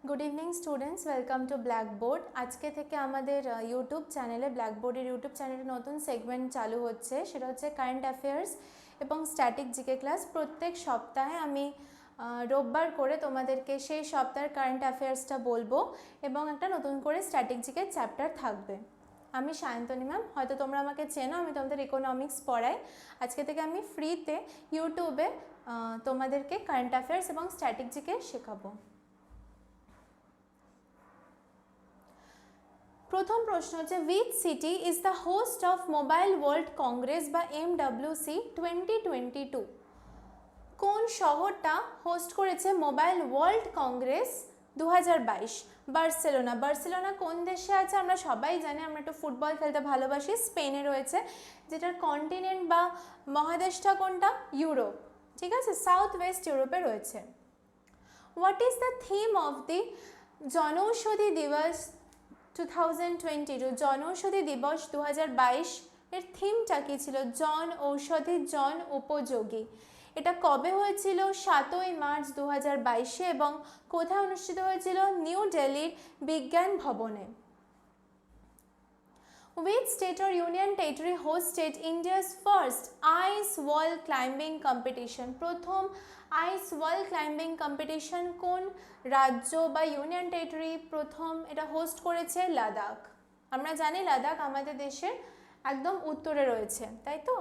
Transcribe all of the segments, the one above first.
Good evening students, welcome to blackboard. আজকে থেকে আমাদের ইউটিউব চ্যানেলে ব্ল্যাকবোর্ডের ইউটিউব চ্যানেলে নতুন সেগমেন্ট চালু হচ্ছে, সেটা হচ্ছে কারেন্ট অ্যাফেয়ার্স এবং স্ট্যাটিক জিকে ক্লাস। প্রত্যেক সপ্তাহে আমি রোববার করে তোমাদেরকে সেই সপ্তাহের কারেন্ট অ্যাফেয়ার্সটা বলবো এবং একটা নতুন করে স্ট্যাটিক জিকের চ্যাপ্টার থাকবে। আমি সায়ন্তনী ম্যাম, হয়তো তোমরা আমাকে চেনো, আমি তোমাদের ইকোনমিক্স পড়াই। আজকে থেকে আমি ফ্রিতে ইউটিউবে তোমাদেরকে কারেন্ট অ্যাফেয়ার্স এবং স্ট্যাটিক জিকে শেখাবো। প্রথম প্রশ্ন হচ্ছে, which city is the host of mobile world Congress বা MWC 2022? কোন শহরটা হোস্ট করেছে mobile world Congress 2022? Barcelona. Barcelona কোন দেশে আছে আমরা সবাই জানি, আমরা একটু ফুটবল খেলতে ভালোবাসি। স্পেনে রয়েছে, যেটার কন্টিনেন্ট বা মহাদেশটা কোনটা? ইউরোপ। ঠিক আছে, সাউথ ওয়েস্ট ইউরোপে রয়েছে। What is the theme of the Janaushadhi Diwas 2022? জনৌষধি দিবস 2022 এর থিমটা কী ছিল? জন ঔষধি, জন উপযোগী। এটা কবে হয়েছিল? 7ই মার্চ 2022 এবং কোথায় অনুষ্ঠিত হয়েছিল? নিউ দিল্লির বিজ্ঞান ভবনে। Which state or union territory hosted India's first ice wall climbing competition? প্রথম আইস ওয়াল ক্লাইম্বিং কম্পিটিশন কোন রাজ্য বা ইউনিয়ন টেরিটরি প্রথম এটা হোস্ট করেছে? লাদাখ। আমরা জানি লাদাখ আমাদের দেশের একদম উত্তরে রয়েছে, তাই তো?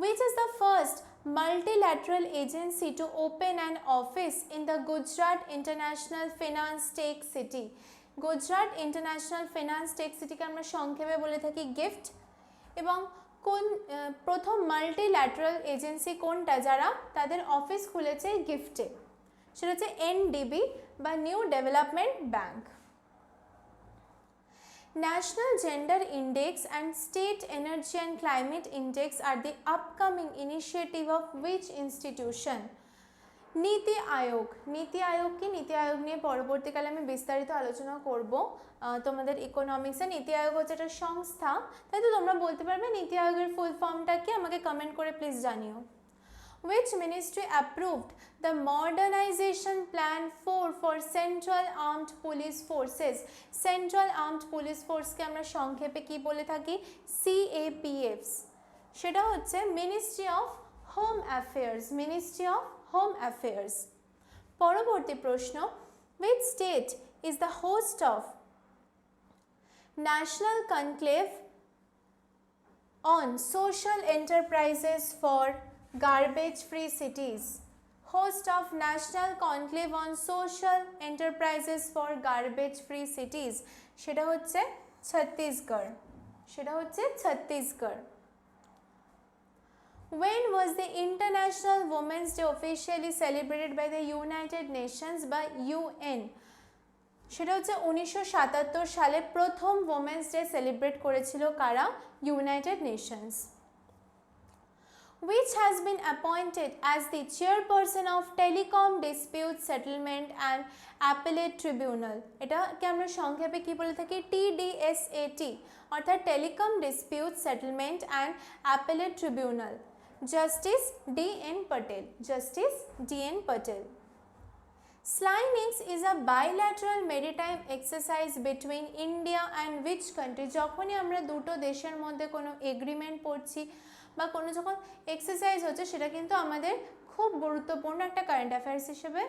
Which is the first multilateral agency to open an office in the Gujarat International Finance Tech City? Gujarat international finance tech সিটিকে আমরা সংক্ষেপে বলে থাকি গিফট। এবং কোন প্রথম মাল্টিল্যাটারাল এজেন্সি কোনটা যারা তাদের অফিস খুলেছে গিফটে? সেটা হচ্ছে NDB বা new development bank. National Gender Index and State Energy and Climate Index are the upcoming initiative of which institution? নীতি আয়োগ। নীতি আয়োগ কি? নীতি আয়োগ নিয়ে পরবর্তীকালে আমি বিস্তারিত আলোচনা করব তোমাদের ইকোনমিক্সে। নীতি আয়োগ হচ্ছে একটা সংস্থা, তাই তো তোমরা বলতে পারবে নীতি আয়োগের ফুল ফর্মটা কি? আমাকে কমেন্ট করে প্লিজ জানিও। Which ministry approved the modernization plan for Central Armed Police Forces? Central Armed Police Force কে আমরা সংক্ষেপে কি বলে থাকি? CAPFs। সেটা হচ্ছে ministry of home affairs. Ministry of home affairs. পরবর্তী প্রশ্ন, which state is the host of National Conclave on Social Enterprises for Garbage Free Cities? Host of National Conclave on Social Enterprises for Garbage Free Cities সেটা হচ্ছে ছত্তিশগড়। সেটা হচ্ছে Chhattisgarh. When was the International Women's Day officially celebrated by the United Nations বা UN? সেটা হচ্ছে 1977 সালে প্রথম women's day celebrate করেছিল কারা? United Nations. Which has been appointed as the chairperson of Telecom Dispute Settlement and Appellate Tribunal? এটাকে আমরা সংক্ষেপে কি বলে থাকি? TDSAT, অর্থাৎ telecom dispute settlement and appellate tribunal. Justice DN Patel. Justice DN Patel. SLINEX is a bilateral maritime exercise between India and which country? যখনই আমরা দুটো দেশের মধ্যে কোনো এগ্রিমেন্ট পড়ছি বা কোনো যখন এক্সারসাইজ হচ্ছে, সেটা কিন্তু আমাদের খুব গুরুত্বপূর্ণ একটা কারেন্ট অ্যাফেয়ার্স হিসেবে।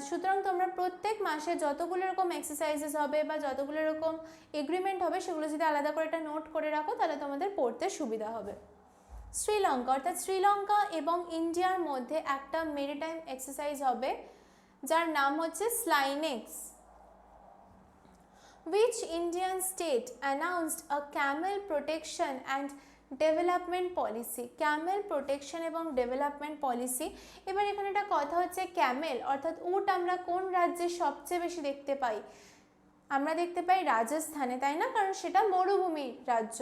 সুতরাং তোমরা প্রত্যেক মাসে যতগুলো এরকম এক্সারসাইজেস হবে বা যতগুলো এরকম এগ্রিমেন্ট হবে, সেগুলো যদি আলাদা করে একটা নোট করে রাখো, তাহলে তোমাদের পড়তে সুবিধা হবে। শ্রীলঙ্কা, অর্থাৎ শ্রীলঙ্কা এবং ইন্ডিয়ার মধ্যে একটা মেরিটাইম এক্সারসাইজ হবে যার নাম হচ্ছে SLINEX. Which Indian state announced a camel protection and development policy? Camel protection এবং ডেভেলপমেন্ট পলিসি। এবার এখানে একটা কথা হচ্ছে, ক্যামেল অর্থাৎ উট আমরা কোন রাজ্যে সবচেয়ে বেশি দেখতে পাই? আমরা দেখতে পাই রাজস্থানে, তাই না? কারণ সেটা মরুভূমির রাজ্য।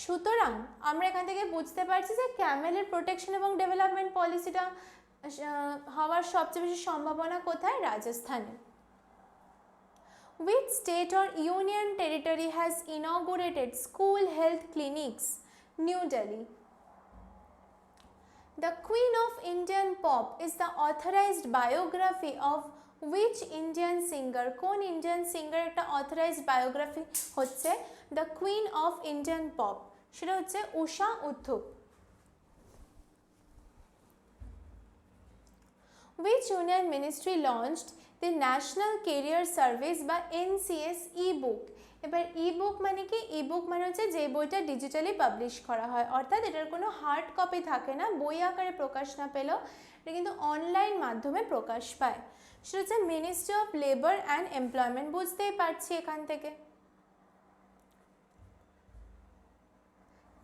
সুতরাং আমরা এখান থেকে বুঝতে পারছি যে ক্যামেলের প্রোটেকশন এবং ডেভেলপমেন্ট পলিসিটা হওয়ার সবচেয়ে বেশি সম্ভাবনা কোথায়? রাজস্থানে। Which state or union territory has inaugurated school health clinics? New Delhi. The queen of Indian pop is the authorised biography of which Indian singer? কোন ইন্ডিয়ান সিঙ্গার একটা অথরাইজড বায়োগ্রাফি হচ্ছে the queen of Indian pop? সেটা হচ্ছে Usha Uthup. Which union ministry launched the National Career Service বা NCS e-book? এবার e-book মানে কি? E-book মানে হচ্ছে যে বইটা ডিজিটালি পাবলিশ করা হয়, অর্থাৎ এটার কোনো হার্ড কপি থাকে না, বই আকারে প্রকাশ না পেলেও এটা কিন্তু অনলাইন মাধ্যমে প্রকাশ পায়। সেটা হচ্ছে ministry of labour and employment. বুঝতেই পারছি এখান থেকে।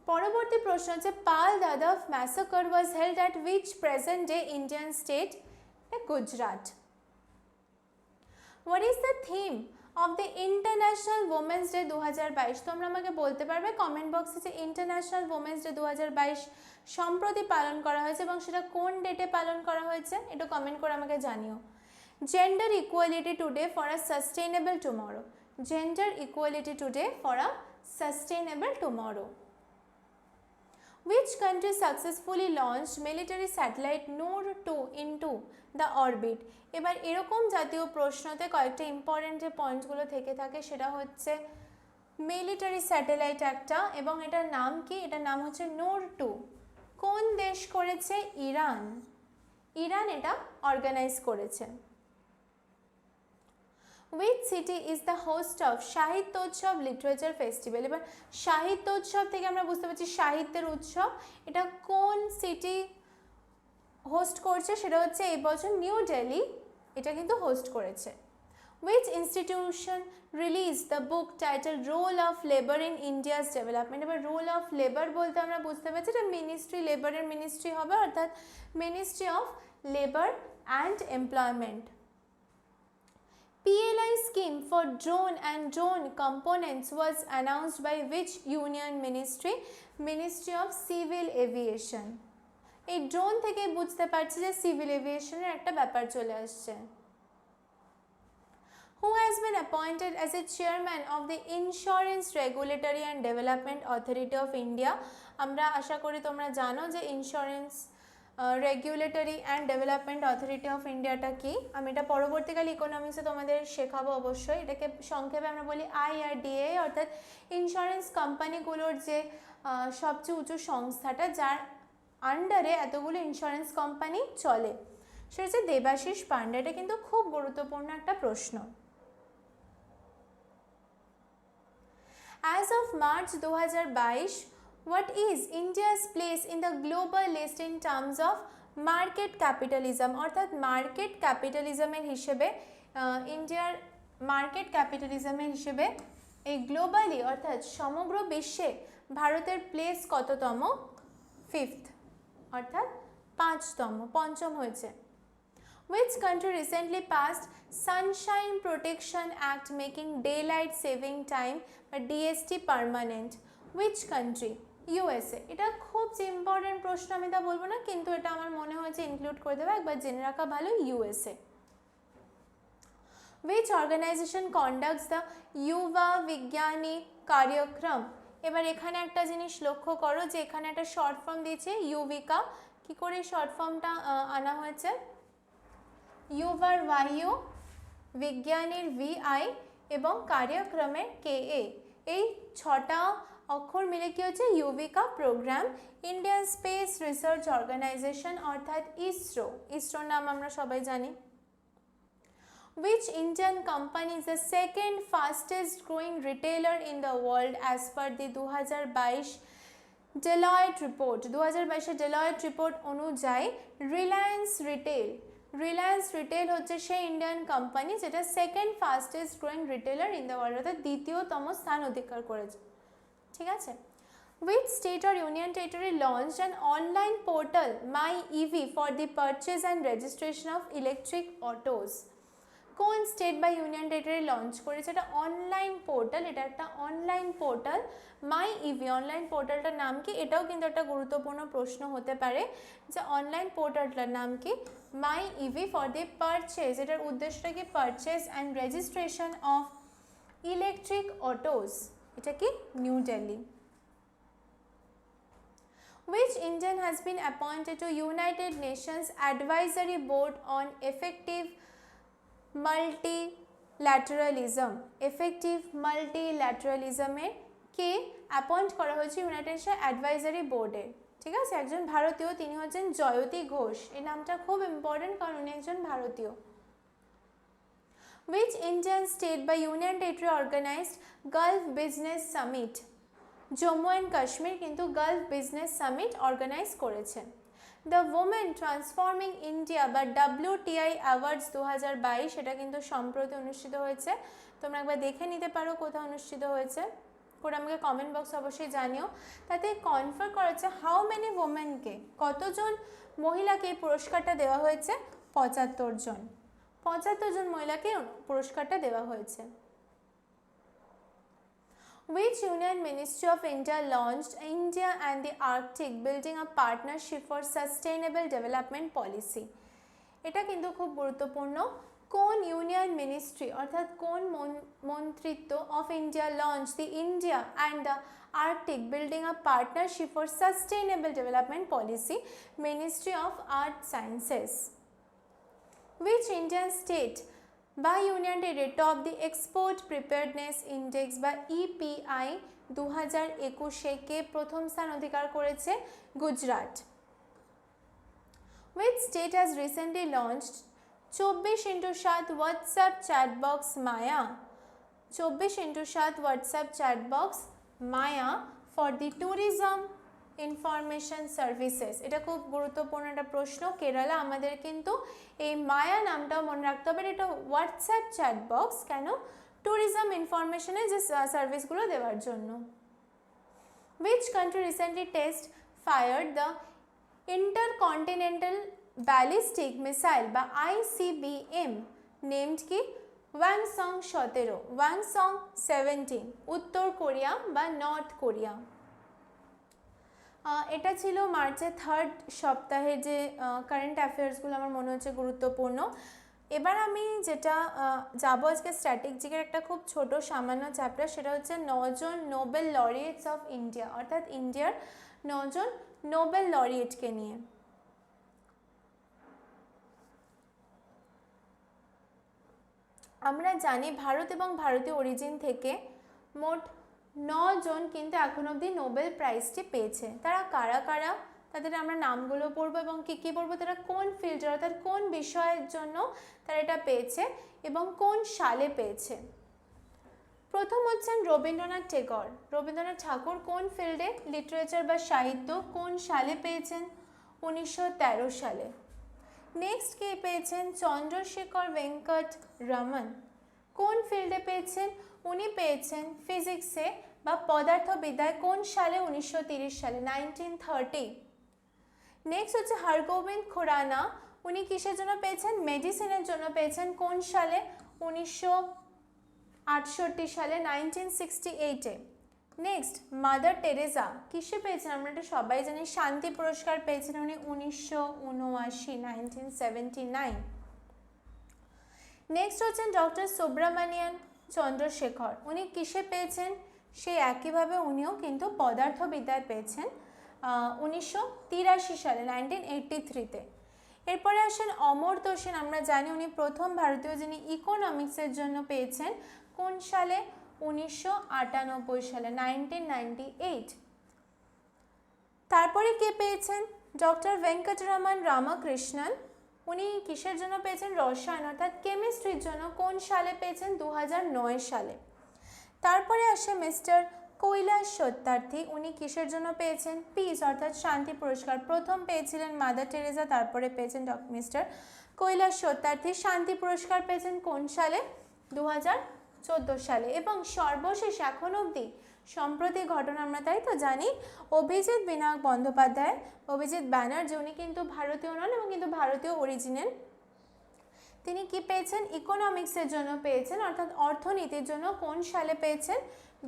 পরবর্তী প্রশ্ন হচ্ছে পাল দাদা massacre was held at which present day Indian state? Gujarat. What is the theme of the International Women's Day 2022? তোমরা আমাকে বলতে পারবে কমেন্ট বক্সে যে ইন্টারন্যাশনাল ওমেন্স ডে 2022 সম্প্রতি পালন করা হয়েছে এবং সেটা কোন ডেটে পালন করা হয়েছে, এটা কমেন্ট করে আমাকে জানিও। Gender equality today for a sustainable tomorrow. Gender equality today for a sustainable tomorrow. Which country successfully launched military satellite Noor 2 into the orbit? এবার এরকম জাতীয় প্রশ্নতে কয়েকটা ইম্পর্টেন্ট যে পয়েন্টসগুলো থেকে থাকে সেটা হচ্ছে মিলিটারি স্যাটেলাইট একটা, এবং এটার নাম কি? এটার নাম হচ্ছে নূর 2। কোন দেশ করেছে? ইরান। ইরান এটা অর্গানাইজ করেছে। Which city is the host of Sahityotsav literature festival? এবার সাহিত্যোৎসব থেকে আমরা বুঝতে পারছি সাহিত্যের উৎসব, এটা কোন সিটি হোস্ট করছে? সেটা হচ্ছে এই বছর নিউ দিল্লি এটা কিন্তু হোস্ট করেছে। Which institution released the book titled Role of Labor in India's Development? এবার রোল অফ লেবার বলতে আমরা বুঝতে পারছি এটা মিনিস্ট্রি, লেবারের মিনিস্ট্রি হবে, অর্থাৎ ministry of labour and employment. PLI scheme for drone and drone components was announced by which union ministry? Ministry of Civil Aviation. এই ড্রোন থেকে বুঝতে পারছি যে সিভিল এভিয়েশনের একটা ব্যাপার চলে আসছে। Who has been appointed as a chairman of the Insurance Regulatory and Development Authority of India? আমরা আশা করি তোমরা জানো যে insurance regulatory and development authority of ইন্ডিয়াটা কি। আমি এটা পরবর্তীকালে ইকোনমিক্সে তোমাদের শেখাবো অবশ্যই। এটাকে সংক্ষেপে আমরা বলি IRDA, অর্থাৎ ইন্স্যুরেন্স কোম্পানিগুলোর যে সবচেয়ে উঁচু সংস্থাটা যার আন্ডারে এতগুলো ইন্স্যুরেন্স কোম্পানি চলে, সেটা হচ্ছে দেবাশিস পান্ডে। এটা কিন্তু খুব গুরুত্বপূর্ণ একটা প্রশ্ন। As of March 2022, what is India's place in the global list in terms of market capitalism? অর্থাৎ মার্কেট ক্যাপিটালিজমের হিসেবে ইন্ডিয়ার মার্কেট ক্যাপিটালিজমের হিসেবে এই গ্লোবালি অর্থাৎ সমগ্র বিশ্বে ভারতের প্লেস কততম? 5th, অর্থাৎ 5তম, পঞ্চম হয়েছে। Which country recently passed Sunshine Protection Act making daylight saving time বা DST permanent? Which country? USA. এটা খুব ইম্পর্টেন্ট প্রশ্ন, আমি তা বলবো না, কিন্তু এটা আমার মনে হয়েছে ইনক্লুড করে দেবো, একবার জেনে রাখা ভালো। USA. Which organization conducts the Yuva Vigyani Karyakram? এবার এখানে একটা জিনিস লক্ষ্য করো যে এখানে একটা শর্ট ফর্ম দিয়েছে ইউভিকা। কি করে শর্ট ফর্মটা আনা হয়েছে? ইউভার YU, বিজ্ঞানীর VI এবং কার্যক্রমের KA। এই 6টা অক্ষর মিলে কি হচ্ছে? YUVIKA programme. Indian space research organisation অর্থাৎ ইসরো। ইসরোর নাম আমরা সবাই জানি। Which Indian company is the second fastest growing retailer in the world as per the 2022 Deloitte report? 2022 Deloitte report অনুযায়ী রিলায়েন্স রিটেল হচ্ছে সেই ইন্ডিয়ান কোম্পানি যেটা second fastest growing retailer in the world, অর্থাৎ দ্বিতীয়তম স্থান অধিকার করেছে। ঠিক আছে। Which state or union territory launched an online portal MyEV for the purchase and registration of electric autos? কোন স্টেট বা ইউনিয়ন টেরিটরি লঞ্চ করেছে এটা অনলাইন পোর্টাল? এটা একটা অনলাইন পোর্টাল MyEV। অনলাইন পোর্টালটার নাম কি? এটাও কিন্তু একটা গুরুত্বপূর্ণ প্রশ্ন হতে পারে যে অনলাইন পোর্টালটার নাম কি? MyEV for the purchase. এটার উদ্দেশ্যটা কি? Purchase and registration of electric autos. এটা কি? New Delhi. Which Indian has been appointed to United Nations Advisory Board on Effective Multilateralism? Effective Multilateralism A K appoint করা হয়েছে ইউনাইটেড নেশন অ্যাডভাইজারি বোর্ডে? ঠিক আছে, একজন ভারতীয়, তিনি হচ্ছেন জয়তী ঘোষ। এই নামটা খুব ইম্পর্টেন্ট কারণ উনি একজন ভারতীয়। Which Indian state by Union Territory organized Gulf Business Summit? Jammu and Kashmir কিন্তু গালফ বিজনেস সামিট অর্গানাইজ করেছে। দ্য ওমেন ট্রান্সফর্মিং ইন্ডিয়া বা WTI অ্যাওয়ার্ডস 2022 এটা কিন্তু সম্প্রতি অনুষ্ঠিত হয়েছে। তোমরা একবার দেখে নিতে পারো কোথায় অনুষ্ঠিত হয়েছে, করে আমাকে কমেন্ট বক্সে অবশ্যই জানিও। তাতে কনফার্ম করা হচ্ছে হাউ মেনি ওমেনকে, কতজন মহিলাকে এই পুরস্কারটা দেওয়া হয়েছে? 75 জন। 75 জন মহিলাকে পুরস্কারটা দেওয়া হয়েছে। Which Union Ministry of India launched India and the Arctic Building a Partnership for Sustainable Development Policy? এটা কিন্তু খুব গুরুত্বপূর্ণ। কোন ইউনিয়ন মিনিস্ট্রি অর্থাৎ কোন মন্ত্রিত্ব of India launch the India and the Arctic building a partnership for sustainable development policy? Ministry of earth sciences. Which Indian state by Union Territory top the Export Preparedness Index বা EPI 2021 কে প্রথম স্থান অধিকার করেছে? Gujarat. Which state has recently launched 24x7 WhatsApp chat box Maya? 24x7 WhatsApp chat box Maya for the tourism information services. এটা খুব গুরুত্বপূর্ণ একটা প্রশ্ন। কেরালা আমাদের কিন্তু এই মায়া নামটাও মনে রাখতে হবে। এটা হোয়াটসঅ্যাপ চ্যাট বক্স, কেন? ট্যুরিজম ইনফরমেশনের যে সার্ভিসগুলো দেওয়ার জন্য। Which country recently test fired the Intercontinental Ballistic Missile বা ICBM named কি? ওয়াংসং 17, ওয়াংসং 17। উত্তর কোরিয়া বা নর্থ কোরিয়া। এটা ছিল মার্চের 3rd সপ্তাহে যে কারেন্ট অ্যাফেয়ার্সগুলো আমার মনে হচ্ছে গুরুত্বপূর্ণ। এবার আমি যেটা যাবো আজকে স্ট্র্যাটেজিকের একটা খুব ছোট সামান্য চ্যাপ্টার, সেটা হচ্ছে 9 জন নোবেল লরিয়েটস অফ ইন্ডিয়া, অর্থাৎ ইন্ডিয়ার 9 জন নোবেল লরিয়েটকে নিয়ে। আমরা জানি ভারত এবং ভারতীয় অরিজিন থেকে মোট 9 জন কিন্তু এখন অবধি নোবেল প্রাইজটি পেয়েছে। তারা কারা কারা, তাদের আমরা নামগুলো পড়বো এবং কী পড়বো, তারা কোন ফিল্ডে অর্থাৎ কোন বিষয়ের জন্য তারা এটা পেয়েছে এবং কোন সালে পেয়েছে। প্রথম হচ্ছেন রবীন্দ্রনাথ টেগর। রবীন্দ্রনাথ ঠাকুর কোন ফিল্ডে, লিটারেচার বা সাহিত্য, কোন সালে পেয়েছেন? 1913 সালে। নেক্সট কে পেয়েছেন? চন্দ্রশেখর ভেঙ্কট রমন। কোন ফিল্ডে পেয়েছেন? উনি পেয়েছেন ফিজিক্সে বা পদার্থবিদ্যায়। কোন সালে? 1930 সালে, 1930। নেক্সট হচ্ছে হরগোবিন্দ খুরানা। উনি কিসের জন্য পেয়েছেন? মেডিসিনের জন্য পেয়েছেন। কোন সালে? 1968 সালে, 1968-এ। নেক্সট মাদার টেরেসা কিসে পেয়েছেন? আমরা এটা সবাই জানি, শান্তি পুরস্কার পেয়েছেন উনি 1979, 1979। নেক্সট হচ্ছেন ডক্টর সুব্রমণিয়ান চন্দ্রশেখর। উনি কিসে পেয়েছেন? সেই একইভাবে উনিও কিন্তু পদার্থবিদ্যায় পেয়েছেন 1983 সালে, 1983-তে। এরপরে আসেন অমর্ত্য সেন। আমরা জানি উনি প্রথম ভারতীয় যিনি ইকোনমিক্সের জন্য পেয়েছেন। কোন সালে? 1998 সালে, 1998। তারপরে কে পেয়েছেন? ডক্টর ভেঙ্কটরমন রামকৃষ্ণন। উনি কিসের জন্য পেয়েছেন? রসায়ন অর্থাৎ কেমিস্ট্রির জন্য। কোন সালে পেয়েছেন? 2009 সালে। তারপরে আসে মিস্টার কৈলাস সত্যার্থী। উনি কিসের জন্য পেয়েছেন? পিস অর্থাৎ শান্তি পুরস্কার। প্রথম পেয়েছিলেন মাদার টেরেসা, তারপরে পেয়েছেন মিস্টার কৈলাস সত্যার্থী। শান্তি পুরস্কার পেয়েছেন কোন সালে? 2014 সালে। এবং সর্বশেষ এখন অবধি সম্প্রতি ঘটনা আমরা তাই তো জানি, অভিজিৎ বিনায়ক বন্দ্যোপাধ্যায়, অভিজিৎ ব্যানার্জি, উনি কিন্তু ভারতীয় নন এবং কিন্তু ভারতীয় অরিজিনের। তিনি কি পেয়েছেন? ইকোনমিক্সের জন্য পেয়েছেন অর্থাৎ অর্থনীতির জন্য। কোন সালে পেয়েছেন?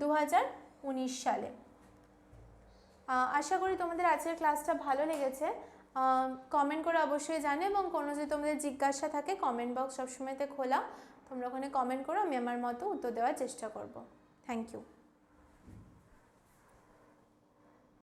2019 সালে। আশা করি তোমাদের আজকের ক্লাসটা ভালো লেগেছে। কমেন্ট করে অবশ্যই জানো এবং কোনো যদি তোমাদের জিজ্ঞাসা থাকে কমেন্ট বক্স সবসময়তে খোলা, তোমরা ওখানে কমেন্ট করো, আমি আমার মতো উত্তর দেওয়ার চেষ্টা করব। Thank you.